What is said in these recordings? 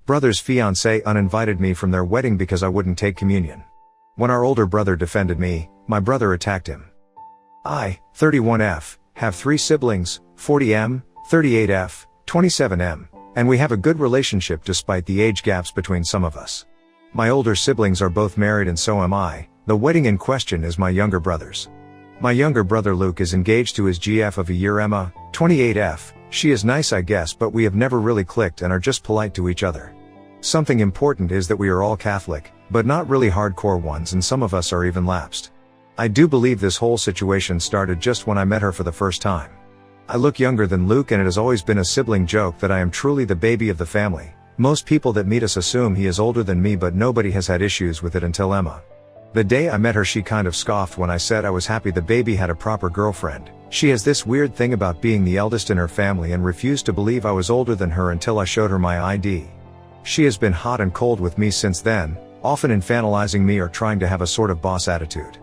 Brother's fiancé uninvited me from their wedding because I wouldn't take communion. When our older brother defended me, my brother attacked him. I, 31F, have 3 siblings, 40M, 38F, 27M, and we have a good relationship despite the age gaps between some of us. My older siblings are both married and so am I. The wedding in question is my younger brother's. My younger brother Luke is engaged to his GF of a year Emma, 28F. She is nice I guess, but we have never really clicked and are just polite to each other. Something important is that we are all Catholic, but not really hardcore ones, and some of us are even lapsed. I do believe this whole situation started just when I met her for the first time. I look younger than Luke and it has always been a sibling joke that I am truly the baby of the family. Most people that meet us assume he is older than me, but nobody has had issues with it until Emma. The day I met her she kind of scoffed when I said I was happy the baby had a proper girlfriend. She has this weird thing about being the eldest in her family and refused to believe I was older than her until I showed her my ID. She has been hot and cold with me since then, often infantilizing me or trying to have a sort of boss attitude.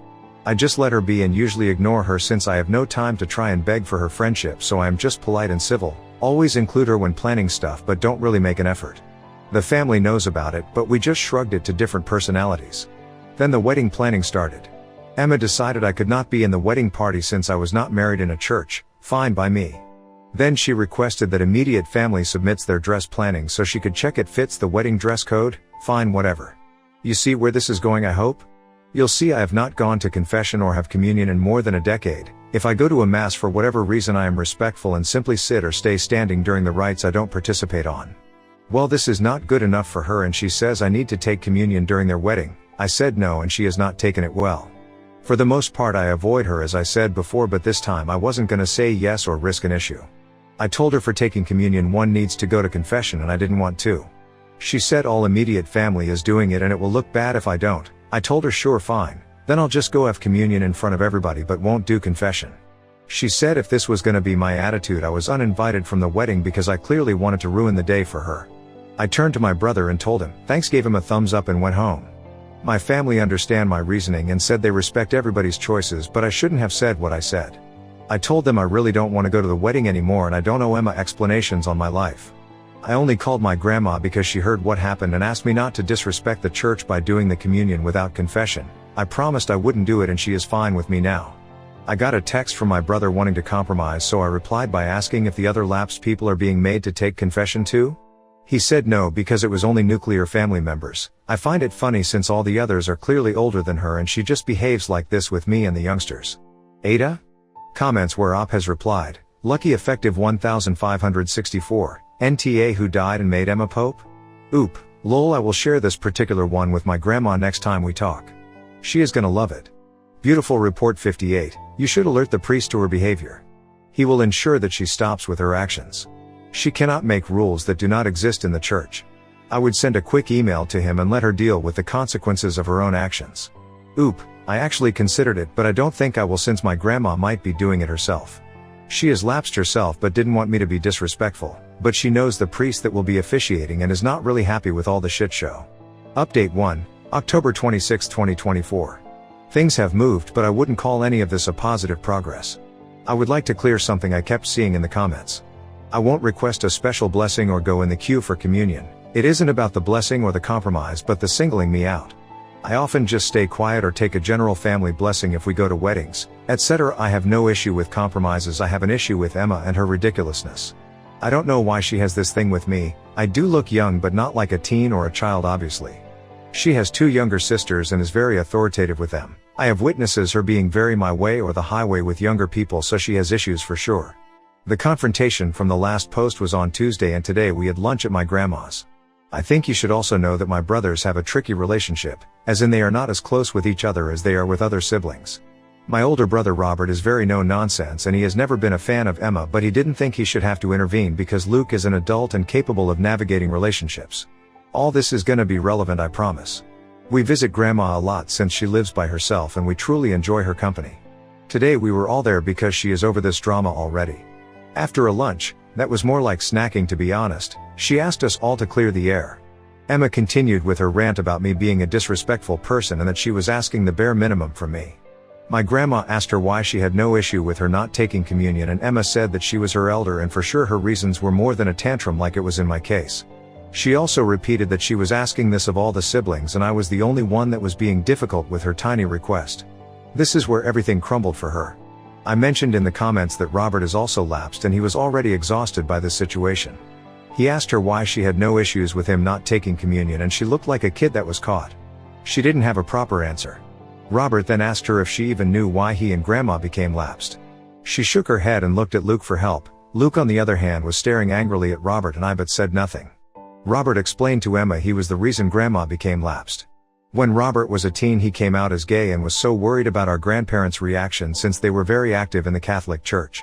I just let her be and usually ignore her since I have no time to try and beg for her friendship, so I am just polite and civil, always include her when planning stuff but don't really make an effort. The family knows about it, but we just shrugged it to different personalities. Then the wedding planning started. Emma decided I could not be in the wedding party since I was not married in a church, fine by me. Then she requested that immediate family submits their dress planning so she could check it fits the wedding dress code, fine whatever. You see where this is going I hope? You'll see I have not gone to confession or have communion in more than a decade. If I go to a mass for whatever reason I am respectful and simply sit or stay standing during the rites I don't participate on. Well, this is not good enough for her and she says I need to take communion during their wedding. I said no and she has not taken it well. For the most part I avoid her as I said before, but this time I wasn't gonna say yes or risk an issue. I told her for taking communion one needs to go to confession and I didn't want to. She said all immediate family is doing it and it will look bad if I don't. I told her sure fine, then I'll just go have communion in front of everybody but won't do confession. She said if this was gonna be my attitude I was uninvited from the wedding because I clearly wanted to ruin the day for her. I turned to my brother and told him, thanks, gave him a thumbs up and went home. My family understand my reasoning and said they respect everybody's choices, but I shouldn't have said what I said. I told them I really don't want to go to the wedding anymore and I don't owe Emma explanations on my life. I only called my grandma because she heard what happened and asked me not to disrespect the church by doing the communion without confession. I promised I wouldn't do it and she is fine with me now. I got a text from my brother wanting to compromise, so I replied by asking if the other lapsed people are being made to take confession too. He said no because it was only nuclear family members. I find it funny since all the others are clearly older than her and she just behaves like this with me and the youngsters. Ada? Comments where Op has replied, lucky effective 1564, NTA who died and made Emma Pope? Oop, lol, I will share this particular one with my grandma next time we talk. She is gonna love it. Beautiful report 58, you should alert the priest to her behavior. He will ensure that she stops with her actions. She cannot make rules that do not exist in the church. I would send a quick email to him and let her deal with the consequences of her own actions. Oop, I actually considered it, but I don't think I will since my grandma might be doing it herself. She has lapsed herself but didn't want me to be disrespectful, but she knows the priest that will be officiating and is not really happy with all the shit show. Update 1, October 26, 2024. Things have moved, but I wouldn't call any of this a positive progress. I would like to clear something I kept seeing in the comments. I won't request a special blessing or go in the queue for communion. It isn't about the blessing or the compromise but the singling me out. I often just stay quiet or take a general family blessing if we go to weddings, etc. I have no issue with compromises. I have an issue with Emma and her ridiculousness. I don't know why she has this thing with me. I do look young but not like a teen or a child obviously. She has 2 younger sisters and is very authoritative with them. I have witnesses her being very my way or the highway with younger people, so she has issues for sure. The confrontation from the last post was on Tuesday and today we had lunch at my grandma's. I think you should also know that my brothers have a tricky relationship, as in they are not as close with each other as they are with other siblings. My older brother Robert is very no nonsense and he has never been a fan of Emma, but he didn't think he should have to intervene because Luke is an adult and capable of navigating relationships. All this is gonna be relevant, I promise. We visit grandma a lot since she lives by herself and we truly enjoy her company. Today we were all there because she is over this drama already. After a lunch, that was more like snacking to be honest, she asked us all to clear the air. Emma continued with her rant about me being a disrespectful person and that she was asking the bare minimum from me. My grandma asked her why she had no issue with her not taking communion and Emma said that she was her elder and for sure her reasons were more than a tantrum like it was in my case. She also repeated that she was asking this of all the siblings and I was the only one that was being difficult with her tiny request. This is where everything crumbled for her. I mentioned in the comments that Robert is also lapsed and he was already exhausted by this situation. He asked her why she had no issues with him not taking communion and she looked like a kid that was caught. She didn't have a proper answer. Robert then asked her if she even knew why he and Grandma became lapsed. She shook her head and looked at Luke for help. Luke on the other hand was staring angrily at Robert and I but said nothing. Robert explained to Emma he was the reason Grandma became lapsed. When Robert was a teen he came out as gay and was so worried about our grandparents' reaction since they were very active in the Catholic Church.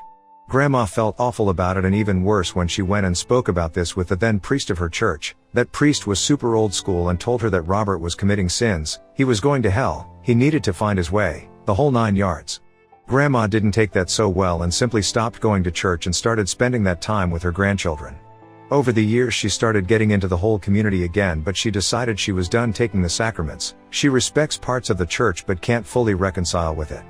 Grandma felt awful about it and even worse when she went and spoke about this with the then priest of her church. That priest was super old school and told her that Robert was committing sins, he was going to hell, he needed to find his way, the whole 9 yards. Grandma didn't take that so well and simply stopped going to church and started spending that time with her grandchildren. Over the years she started getting into the whole community again but she decided she was done taking the sacraments. She respects parts of the church but can't fully reconcile with it.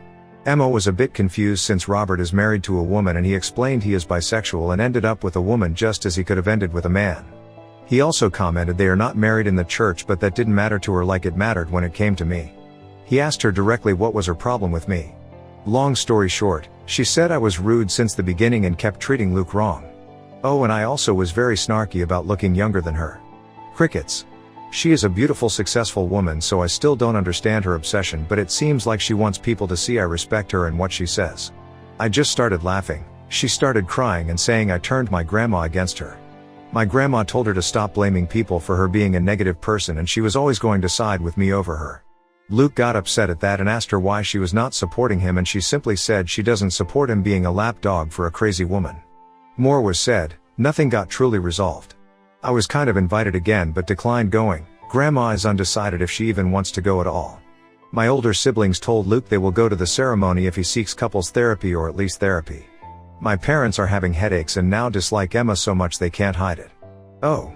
Emma was a bit confused since Robert is married to a woman and he explained he is bisexual and ended up with a woman just as he could have ended with a man. He also commented they are not married in the church but that didn't matter to her like it mattered when it came to me. He asked her directly what was her problem with me. Long story short, she said I was rude since the beginning and kept treating Luke wrong. Oh, and I also was very snarky about looking younger than her. Crickets. She is a beautiful successful woman so I still don't understand her obsession but it seems like she wants people to see I respect her and what she says. I just started laughing. She started crying and saying I turned my grandma against her. My grandma told her to stop blaming people for her being a negative person and she was always going to side with me over her. Luke got upset at that and asked her why she was not supporting him and she simply said she doesn't support him being a lap dog for a crazy woman. More was said, nothing got truly resolved. I was kind of invited again but declined going. Grandma is undecided if she even wants to go at all. My older siblings told Luke they will go to the ceremony if he seeks couples therapy or at least therapy. My parents are having headaches and now dislike Emma so much they can't hide it. Oh.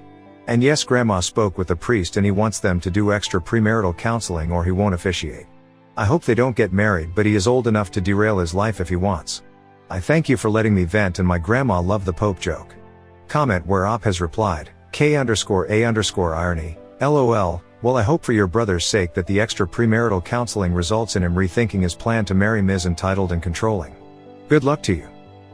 And yes, Grandma spoke with the priest and he wants them to do extra premarital counseling or he won't officiate. I hope they don't get married but he is old enough to derail his life if he wants. I thank you for letting me vent and my grandma loved the Pope joke. Comment where Op has replied, K_A_irony, LOL, well I hope for your brother's sake that the extra premarital counseling results in him rethinking his plan to marry Ms. Entitled and Controlling. Good luck to you.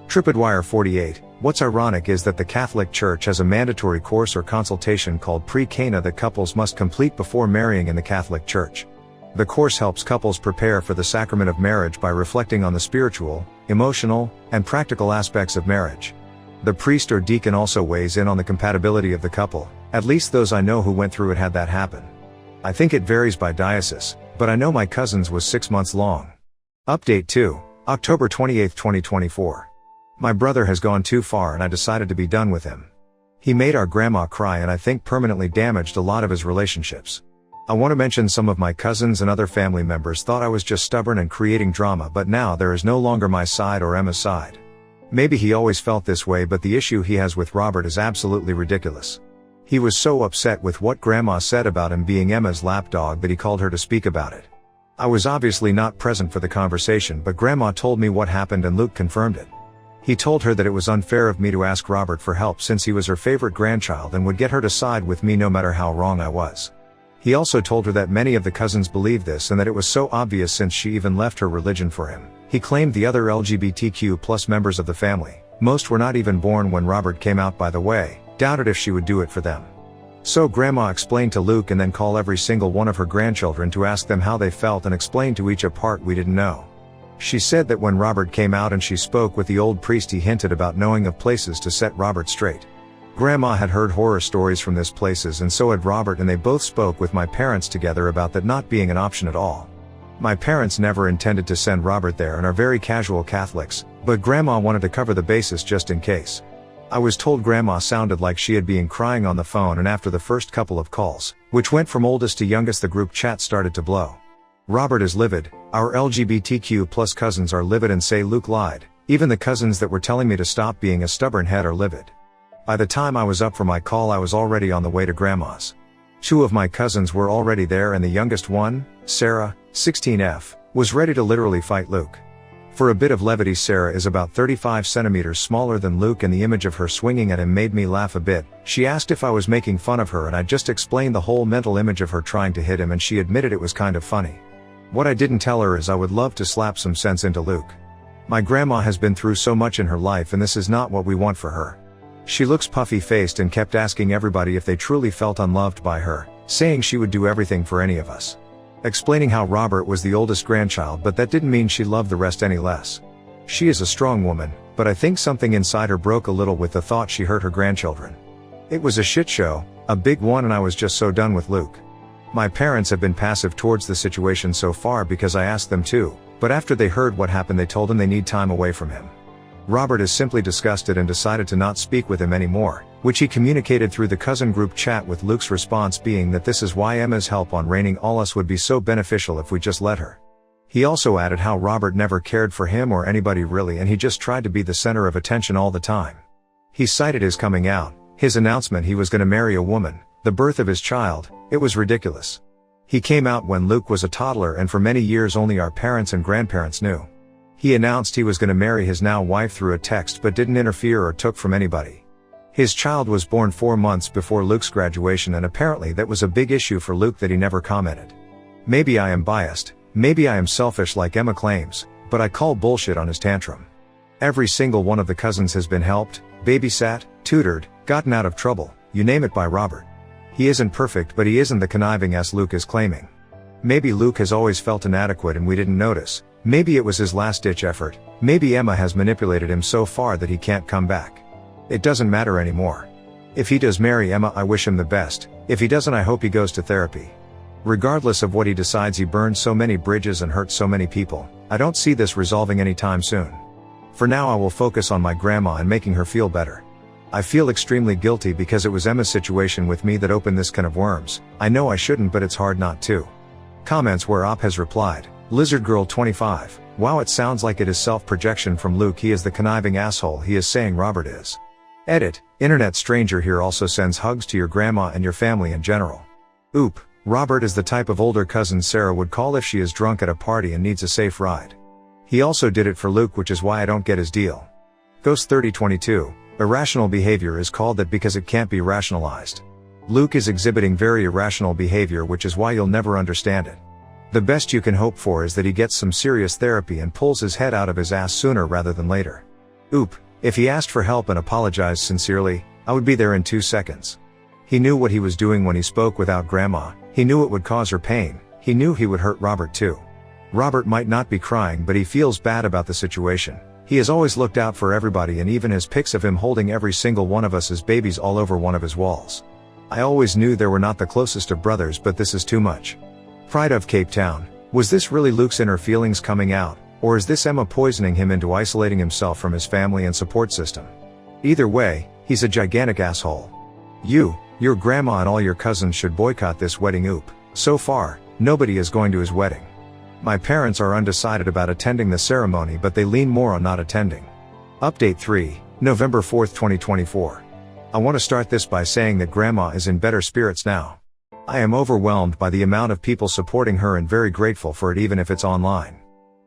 Tripwire 48, what's ironic is that the Catholic Church has a mandatory course or consultation called Pre-Cana that couples must complete before marrying in the Catholic Church. The course helps couples prepare for the sacrament of marriage by reflecting on the spiritual, emotional, and practical aspects of marriage. The priest or deacon also weighs in on the compatibility of the couple, at least those I know who went through it had that happen. I think it varies by diocese, but I know my cousin's was 6 months long. Update 2, October 28, 2024. My brother has gone too far and I decided to be done with him. He made our grandma cry and I think permanently damaged a lot of his relationships. I want to mention some of my cousins and other family members thought I was just stubborn and creating drama but now there is no longer my side or Emma's side. Maybe he always felt this way but the issue he has with Robert is absolutely ridiculous. He was so upset with what Grandma said about him being Emma's lapdog that he called her to speak about it. I was obviously not present for the conversation but Grandma told me what happened and Luke confirmed it. He told her that it was unfair of me to ask Robert for help since he was her favorite grandchild and would get her to side with me no matter how wrong I was. He also told her that many of the cousins believed this and that it was so obvious since she even left her religion for him. He claimed the other LGBTQ+ members of the family, most were not even born when Robert came out by the way, doubted if she would do it for them. So Grandma explained to Luke and then call every single one of her grandchildren to ask them how they felt and explain to each a part we didn't know. She said that when Robert came out and she spoke with the old priest he hinted about knowing of places to set Robert straight. Grandma had heard horror stories from these places and so had Robert and they both spoke with my parents together about that not being an option at all. My parents never intended to send Robert there and are very casual Catholics, but Grandma wanted to cover the bases just in case. I was told Grandma sounded like she had been crying on the phone and after the first couple of calls, which went from oldest to youngest the group chat started to blow. Robert is livid, our LGBTQ+ cousins are livid and say Luke lied, even the cousins that were telling me to stop being a stubborn head are livid. By the time I was up for my call I was already on the way to Grandma's. 2 of my cousins were already there and the youngest one, Sarah, 16F, was ready to literally fight Luke. For a bit of levity, Sarah is about 35 centimeters smaller than Luke, and the image of her swinging at him made me laugh a bit. She asked if I was making fun of her, and I just explained the whole mental image of her trying to hit him, and she admitted it was kind of funny. What I didn't tell her is I would love to slap some sense into Luke. My grandma has been through so much in her life, and this is not what we want for her. She looks puffy-faced and kept asking everybody if they truly felt unloved by her, saying she would do everything for any of us. Explaining how Robert was the oldest grandchild, but that didn't mean she loved the rest any less. She is a strong woman, but I think something inside her broke a little with the thought she hurt her grandchildren. It was a shit show, a big one, and I was just so done with Luke. My parents have been passive towards the situation so far because I asked them to, but after they heard what happened they told him they need time away from him. Robert is simply disgusted and decided to not speak with him anymore, which he communicated through the cousin group chat, with Luke's response being that this is why Emma's help on reigning all us would be so beneficial if we just let her. He also added how Robert never cared for him or anybody really, and he just tried to be the center of attention all the time. He cited his coming out, his announcement he was going to marry a woman, the birth of his child. It was ridiculous. He came out when Luke was a toddler, and for many years only our parents and grandparents knew. He announced he was going to marry his now wife through a text, but didn't interfere or took from anybody. His child was born 4 months before Luke's graduation, and apparently that was a big issue for Luke that he never commented. Maybe I am biased, maybe I am selfish like Emma claims, but I call bullshit on his tantrum. Every single one of the cousins has been helped, babysat, tutored, gotten out of trouble, you name it, by Robert. He isn't perfect, but he isn't the conniving ass Luke is claiming. Maybe Luke has always felt inadequate and we didn't notice. Maybe it was his last-ditch effort. Maybe Emma has manipulated him so far that he can't come back. It doesn't matter anymore. If he does marry Emma, I wish him the best. If he doesn't, I hope he goes to therapy. Regardless of what he decides, he burned so many bridges and hurt so many people. I don't see this resolving anytime soon. For now I will focus on my grandma and making her feel better. I feel extremely guilty because it was Emma's situation with me that opened this can of worms. I know I shouldn't, but it's hard not to. Comments where Op has replied, LizardGirl25, wow, it sounds like it is self-projection from Luke. He is the conniving asshole he is saying Robert is. Edit, Internet Stranger here also sends hugs to your grandma and your family in general. Oop, Robert is the type of older cousin Sarah would call if she is drunk at a party and needs a safe ride. He also did it for Luke, which is why I don't get his deal. Ghost3022, irrational behavior is called that because it can't be rationalized. Luke is exhibiting very irrational behavior, which is why you'll never understand it. The best you can hope for is that he gets some serious therapy and pulls his head out of his ass sooner rather than later. Oop, if he asked for help and apologized sincerely, I would be there in 2 seconds. He knew what he was doing when he spoke without grandma. He knew it would cause her pain. He knew he would hurt Robert too. Robert might not be crying, but he feels bad about the situation. He has always looked out for everybody, and even has pics of him holding every single one of us as babies all over one of his walls. I always knew they were not the closest of brothers, but this is too much. Pride of Cape Town, was this really Luke's inner feelings coming out, or is this Emma poisoning him into isolating himself from his family and support system? Either way, he's a gigantic asshole. Your grandma and all your cousins should boycott this wedding. Oop. So far, nobody is going to his wedding. My parents are undecided about attending the ceremony, but they lean more on not attending. Update 3, November 4th, 2024. I want to start this by saying that grandma is in better spirits now. I am overwhelmed by the amount of people supporting her and very grateful for it, even if it's online.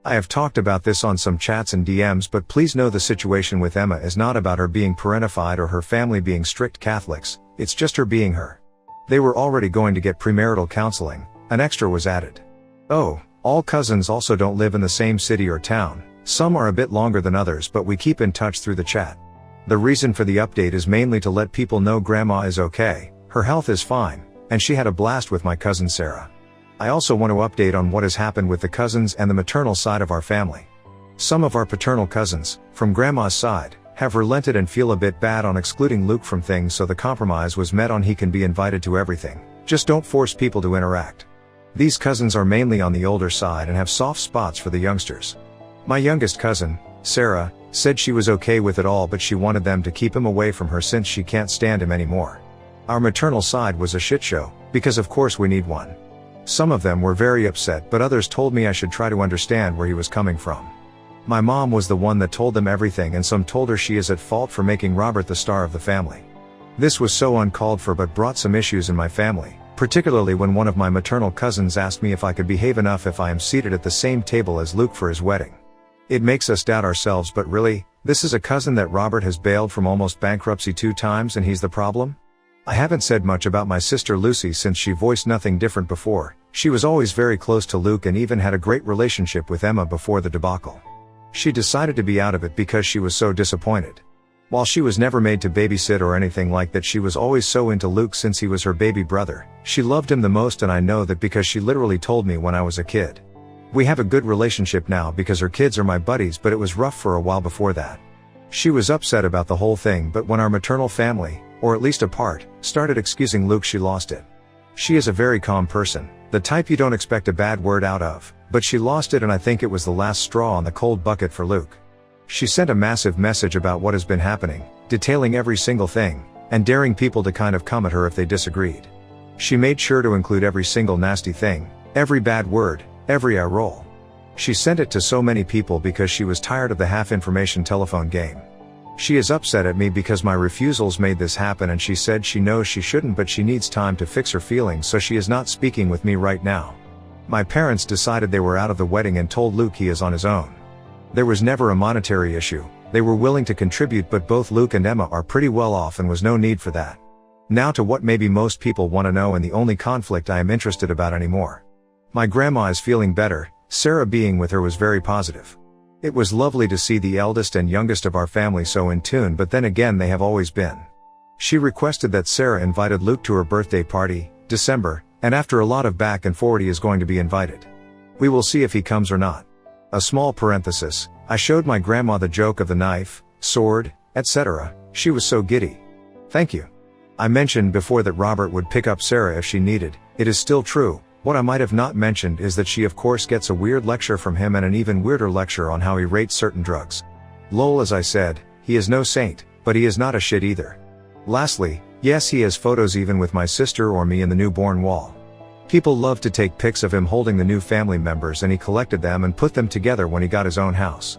I have talked about this on some chats and DMs, but please know the situation with Emma is not about her being parentified or her family being strict Catholics, it's just her being her. They were already going to get premarital counseling, an extra was added. Oh, all cousins also don't live in the same city or town, some are a bit longer than others, but we keep in touch through the chat. The reason for the update is mainly to let people know grandma is okay, her health is fine, and she had a blast with my cousin Sarah. I also want to update on what has happened with the cousins and the maternal side of our family. Some of our paternal cousins, from grandma's side, have relented and feel a bit bad on excluding Luke from things, so the compromise was met on he can be invited to everything. Just don't force people to interact. These cousins are mainly on the older side and have soft spots for the youngsters. My youngest cousin, Sarah, said she was okay with it all, but she wanted them to keep him away from her since she can't stand him anymore. Our maternal side was a shit show, because of course we need one. Some of them were very upset, but others told me I should try to understand where he was coming from. My mom was the one that told them everything, and some told her she is at fault for making Robert the star of the family. This was so uncalled for, but brought some issues in my family, particularly when one of my maternal cousins asked me if I could behave enough if I am seated at the same table as Luke for his wedding. It makes us doubt ourselves, but really, this is a cousin that Robert has bailed from almost bankruptcy 2 times and he's the problem? I haven't said much about my sister Lucy since she voiced nothing different before. She was always very close to Luke and even had a great relationship with Emma before the debacle. She decided to be out of it because she was so disappointed. While she was never made to babysit or anything like that, she was always so into Luke since he was her baby brother. She loved him the most, and I know that because she literally told me when I was a kid. We have a good relationship now because her kids are my buddies, but it was rough for a while before that. She was upset about the whole thing, but when our maternal family, or at least a part, started excusing Luke, she lost it. She is a very calm person, the type you don't expect a bad word out of, but she lost it, and I think it was the last straw on the cold bucket for Luke. She sent a massive message about what has been happening, detailing every single thing, and daring people to kind of come at her if they disagreed. She made sure to include every single nasty thing, every bad word, every eye roll. She sent it to so many people because she was tired of the half-information telephone game. She is upset at me because my refusals made this happen, and she said she knows she shouldn't, but she needs time to fix her feelings, so she is not speaking with me right now. My parents decided they were out of the wedding and told Luke he is on his own. There was never a monetary issue. They were willing to contribute, but both Luke and Emma are pretty well off and was no need for that. Now to what maybe most people want to know, and the only conflict I am interested about anymore. My grandma is feeling better. Sarah being with her was very positive. It was lovely to see the eldest and youngest of our family so in tune, but then again they have always been. She requested that Sarah invited Luke to her birthday party, December, and after a lot of back and forth he is going to be invited. We will see if he comes or not. A small parenthesis, I showed my grandma the joke of the knife, sword, etc. She was so giddy. Thank you. I mentioned before that Robert would pick up Sarah if she needed. It is still true. What I might have not mentioned is that she of course gets a weird lecture from him, and an even weirder lecture on how he rates certain drugs. Lol, as I said, he is no saint, but he is not a shit either. Lastly, yes, he has photos even with my sister or me in the newborn wall. People love to take pics of him holding the new family members, and he collected them and put them together when he got his own house.